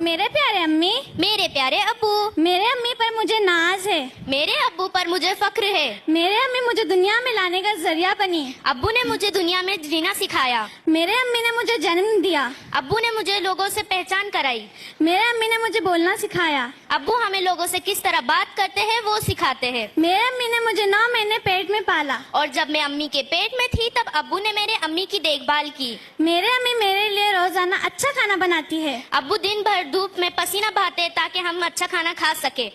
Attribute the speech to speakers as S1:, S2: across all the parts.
S1: میرے پیارے امی،
S2: میرے پیارے ابو،
S1: میرے امی پر مجھے ناز ہے،
S2: میرے ابو پر مجھے فخر ہے۔
S1: میرے امی مجھے دنیا میں لانے کا ذریعہ بنی،
S2: ابو نے مجھے دنیا میں جینا سکھایا۔
S1: میرے امی نے مجھے جنم دیا،
S2: ابو نے مجھے لوگوں سے پہچان کرائی۔
S1: میرے امی نے مجھے بولنا سکھایا،
S2: ابو ہمیں لوگوں سے کس طرح بات کرتے ہیں وہ سکھاتے ہیں۔
S1: میرے امی نے مجھے 9 مہینے پیٹ میں پالا،
S2: اور جب میں امی کے پیٹ میں تھی تب ابو نے میرے امی کی دیکھ بھال کی۔
S1: میرے امی میرے لیے روزانہ اچھا کھانا بناتی ہے۔
S2: ابو دن بھر دھوپ میں پسینہ بہاتے تاکہ ہم اچھا کھانا کھا سکے۔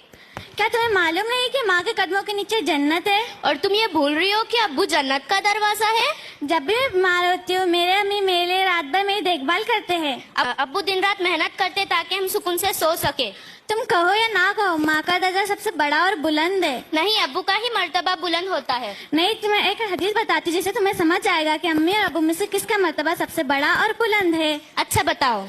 S1: کیا تمہیں معلوم نہیں کہ ماں کے قدموں کے نیچے جنت ہے؟
S2: اور تم یہ بھول رہی ہو کہ ابو جنت کا دروازہ ہے۔
S1: جب بھی میں بیمار ہوتی ہوں میرے امی میرے لیے رات بھر میری دیکھ بھال کرتے ہیں۔
S2: ابو دن رات محنت کرتے تاکہ ہم سکون سے سو سکے۔
S1: تم کہو یا نہ کہو، ماں کا درجہ سب سے بڑا اور بلند ہے۔
S2: نہیں، ابو کا ہی مرتبہ بلند ہوتا ہے۔
S1: نہیں، تمہیں ایک حدیث بتاتی جس سے تمہیں سمجھ جائے گا کہ امی اور ابو میں سے کس کا مرتبہ سب سے بڑا اور بلند ہے۔
S2: اچھا بتاؤ۔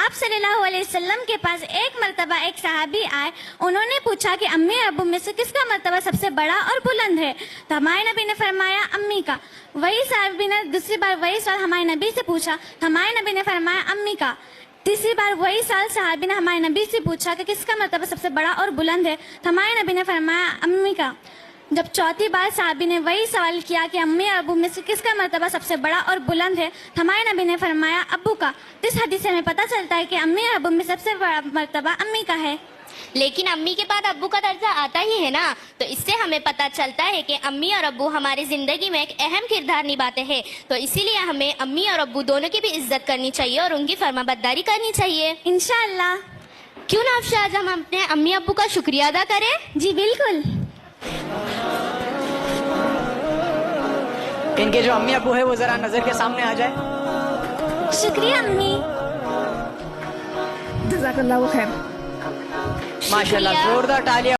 S1: آپ صلی اللہ علیہ وسلم کے پاس ایک مرتبہ ایک صحابی آئے، انہوں نے پوچھا کہ امی اور ابو میں سے کس کا مرتبہ سب سے بڑا اور بلند ہے، تو ہمارے نبی نے فرمایا امی کا۔ وہی صحابی نے دوسری بار وہی سوال ہمارے نبی سے پوچھا، تو ہمارے نبی نے فرمایا امی کا۔ تیسری بار وہی سوال صحابی نے ہمارے نبی سے پوچھا کہ کس کا مرتبہ سب سے بڑا اور بلند ہے، تو ہمارے نبی نے فرمایا امی کا۔ جب چوتھی بار صحابی نے وہی سوال کیا کہ امی اور ابو میں سے کس کا مرتبہ سب سے بڑا اور بلند ہے، تو ہمارے نبی نے فرمایا ابو کا۔ اس حدیث سے ہمیں پتہ چلتا ہے کہ امی اور ابو میں سب سے بڑا مرتبہ امی کا ہے۔
S2: لیکن امی کے بعد ابو کا درجہ آتا ہی ہے نا، تو اس سے ہمیں پتہ چلتا ہے کہ امی اور ابو ہماری زندگی میں ایک اہم کردار نبھاتے ہیں، تو اسی لیے ہمیں امی اور ابو دونوں کی بھی عزت کرنی چاہیے اور ان کی فرما برداری کرنی چاہیے۔
S1: انشاءاللہ۔
S2: کیوں نہ افشا آج ہم اپنے امی ابو کا شکریہ ادا کریں؟
S1: جی بالکل۔
S3: ان کے جو امی ابو ہے وہ ذرا نظر کے سامنے آ جائے۔
S1: شکریہ امی۔
S4: جزاک اللہ خیر۔
S3: ماشاءاللہ، زوردار تالیاں۔